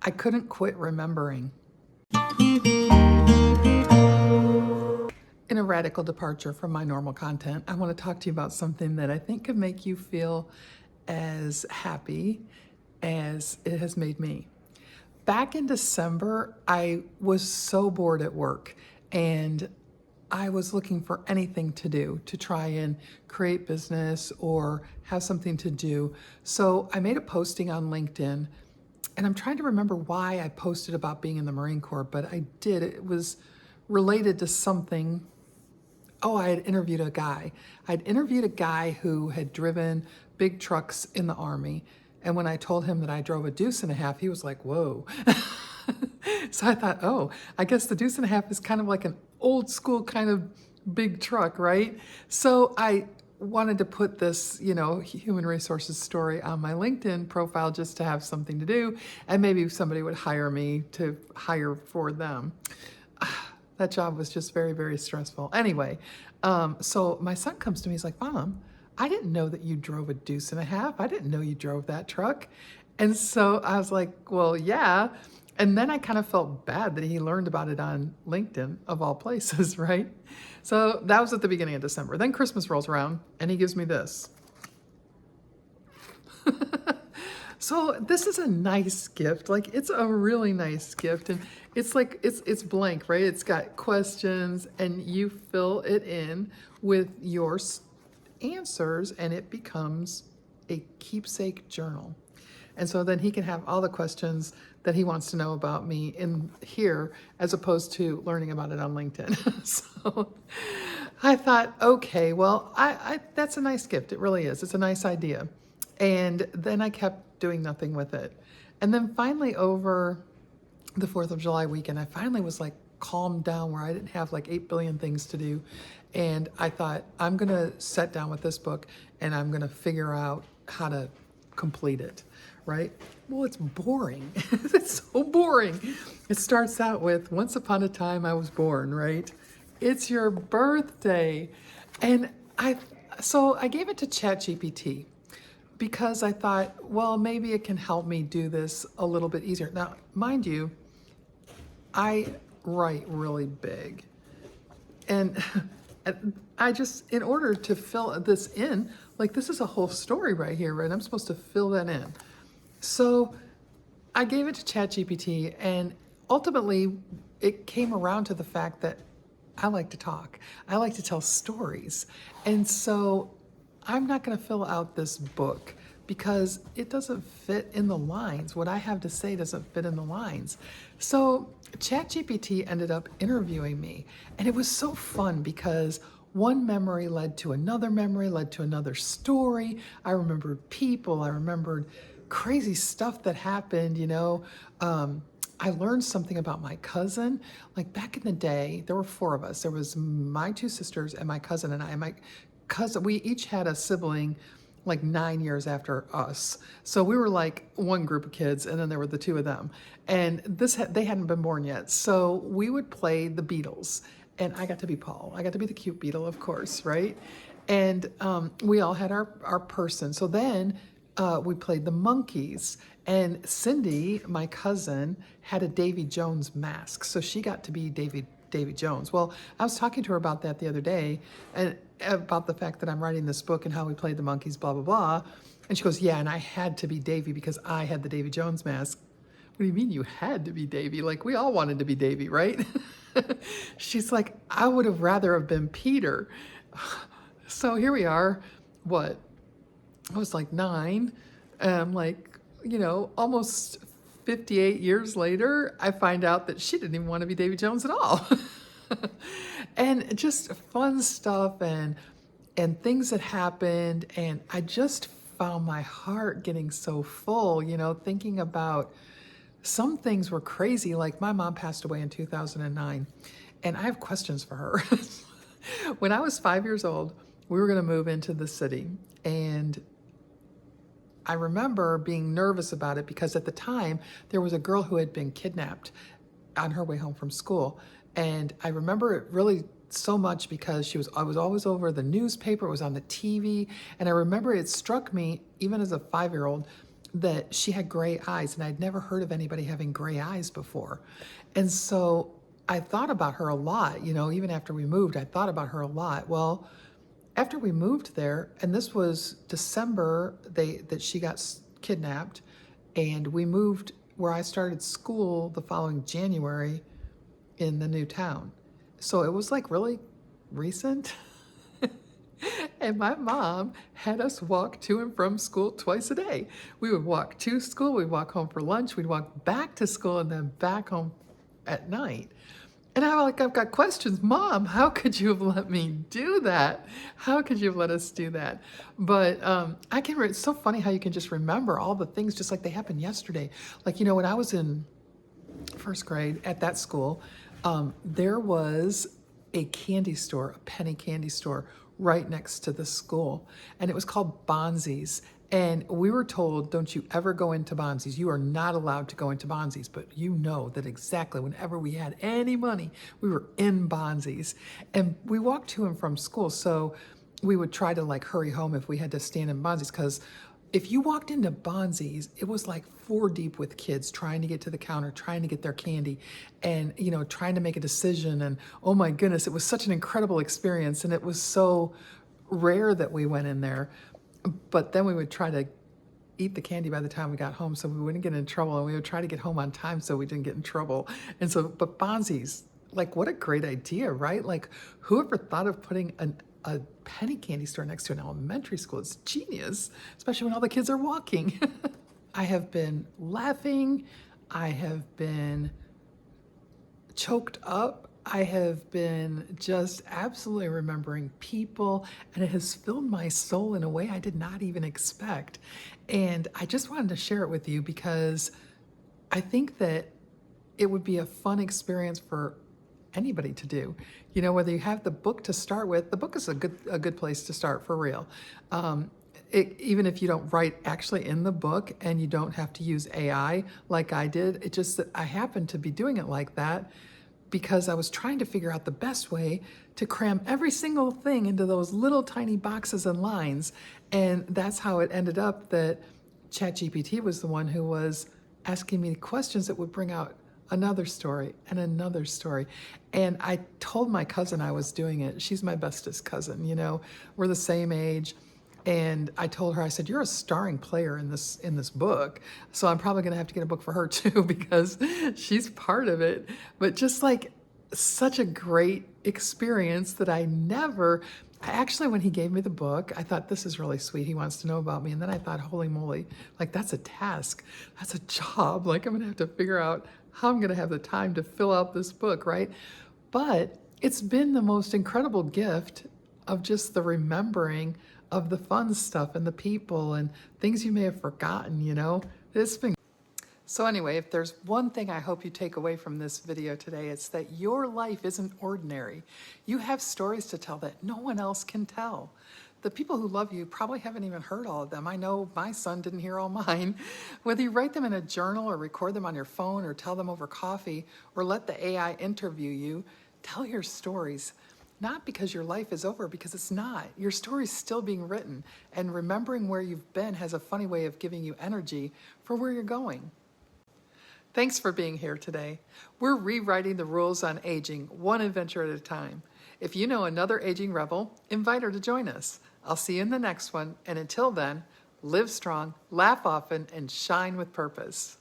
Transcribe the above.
I couldn't quit remembering. In a radical departure from my normal content, I want to talk to you about something that I think could make you feel as happy as it has made me. Back in December, I was so bored at work and I was looking for anything to do to try and create business or have something to do. So I made a posting on LinkedIn, and I'm trying to remember why I posted about being in the Marine Corps, but I did. It was related to something. Oh, I had interviewed a guy. I'd interviewed a guy who had driven big trucks in the Army. And when I told him that I drove a deuce and a half, he was like, whoa. So I thought, oh, I guess the deuce and a half is kind of like an old school kind of big truck, right? So I wanted to put this, human resources story on my LinkedIn profile just to have something to do. And maybe somebody would hire me to hire for them. That job was just very, very stressful. Anyway, so my son comes to me, he's like, Mom, I didn't know that you drove a deuce and a half. I didn't know you drove that truck. And so I was like, well, yeah. And then I kind of felt bad that he learned about it on LinkedIn, of all places, right? So that was at the beginning of December. Then Christmas rolls around and he gives me this. So this is a nice gift. Like, it's a really nice gift. And it's like, it's blank, right? It's got questions and you fill it in with your answers and it becomes a keepsake journal. And so then he can have all the questions that he wants to know about me in here, as opposed to learning about it on LinkedIn. So I thought, okay, well, I that's a nice gift. It really is. It's a nice idea. And then I kept doing nothing with it. And then finally, over the 4th of July weekend, I finally was like calmed down where I didn't have like 8 billion things to do. And I thought, I'm going to sit down with this book and I'm going to figure out how to complete it, right? Well, it's boring. It's so boring. It starts out with, once upon a time I was born, right? It's your birthday. And so I gave it to ChatGPT because I thought, well, maybe it can help me do this a little bit easier. Now, mind you, I write really big. And I just, in order to fill this in, like, this is a whole story right here, right? I'm supposed to fill that in. So I gave it to ChatGPT, and ultimately it came around to the fact that I like to talk. I like to tell stories. And so I'm not going to fill out this book because it doesn't fit in the lines. What I have to say doesn't fit in the lines. So ChatGPT ended up interviewing me, and it was so fun because one memory led to another memory, led to another story. I remembered people. I remembered crazy stuff that happened, I learned something about my cousin. Like, back in the day, there were 4 of us. There was my 2 sisters and my cousin and I. My cousin, we each had a sibling like 9 years after us. So we were like one group of kids, and then there were the 2 of them. And they hadn't been born yet. So we would play the Beatles, and I got to be Paul. I got to be the cute Beatle, of course, right? And we all had our person. So then we played the Monkees, and Cindy, my cousin, had a Davy Jones mask, so she got to be Davy Jones. Well, I was talking to her about that the other day, and about the fact that I'm writing this book and how we played the Monkees, blah, blah, blah. And she goes, yeah, and I had to be Davy because I had the Davy Jones mask. What do you mean you had to be Davy? Like, we all wanted to be Davy, right? She's like, I would have rather have been Peter. So here we are, what? I was like 9, and like, almost 58 years later, I find out that she didn't even want to be Davy Jones at all. And just fun stuff and things that happened, and I just found my heart getting so full, thinking about some things were crazy. Like, my mom passed away in 2009, and I have questions for her. When I was 5 years old, we were going to move into the city, and I remember being nervous about it because at the time there was a girl who had been kidnapped on her way home from school. And I remember it really so much because I was always over the newspaper, it was on the TV. And I remember it struck me, even as a 5-year-old, that she had gray eyes, and I'd never heard of anybody having gray eyes before. And so I thought about her a lot, even after we moved, I thought about her a lot. Well, after we moved there, and this was December, that she got kidnapped, and we moved where I started school the following January in the new town. So it was like really recent. And my mom had us walk to and from school twice a day. We would walk to school, we'd walk home for lunch, we'd walk back to school, and then back home at night. And I've got questions. Mom, how could you have let me do that? How could you have let us do that? But it's so funny how you can just remember all the things just like they happened yesterday. Like, when I was in first grade at that school, there was a candy store, a penny candy store right next to the school. And it was called Bonzi's. And we were told, don't you ever go into Bonzi's. You are not allowed to go into Bonzi's. But you know that exactly whenever we had any money, we were in Bonzi's. And we walked to and from school. So we would try to hurry home if we had to stand in Bonzi's, because if you walked into Bonzi's, it was like four deep with kids trying to get to the counter, trying to get their candy, and trying to make a decision. And oh my goodness, it was such an incredible experience, and it was so rare that we went in there. But then we would try to eat the candy by the time we got home so we wouldn't get in trouble, and we would try to get home on time so we didn't get in trouble. And so, but Bonzi's, what a great idea, right? Whoever thought of putting a penny candy store next to an elementary school? It's genius, especially when all the kids are walking. I have been laughing. I have been choked up. I have been just absolutely remembering people, and it has filled my soul in a way I did not even expect. And I just wanted to share it with you because I think that it would be a fun experience for anybody to do. Whether you have the book to start with, the book is a good place to start for real. Even if you don't write actually in the book and you don't have to use AI like I did, it just that I happened to be doing it like that because I was trying to figure out the best way to cram every single thing into those little tiny boxes and lines. And that's how it ended up that ChatGPT was the one who was asking me questions that would bring out another story and another story. And I told my cousin I was doing it. She's my bestest cousin, we're the same age. And I told her, I said, you're a starring player in this book. So I'm probably gonna have to get a book for her too, because she's part of it. But just such a great experience that actually, when he gave me the book, I thought, this is really sweet. He wants to know about me. And then I thought, holy moly, that's a task. That's a job. I'm going to have to figure out how I'm going to have the time to fill out this book, right? But it's been the most incredible gift of just the remembering of the fun stuff and the people and things you may have forgotten, It's been so anyway, if there's one thing I hope you take away from this video today, it's that your life isn't ordinary. You have stories to tell that no one else can tell. The people who love you probably haven't even heard all of them. I know my son didn't hear all mine. Whether you write them in a journal or record them on your phone or tell them over coffee or let the AI interview you, tell your stories. Not because your life is over, because it's not. Your story's still being written, and remembering where you've been has a funny way of giving you energy for where you're going. Thanks for being here today. We're rewriting the rules on aging, one adventure at a time. If you know another aging rebel, invite her to join us. I'll see you in the next one, and until then, live strong, laugh often, and shine with purpose.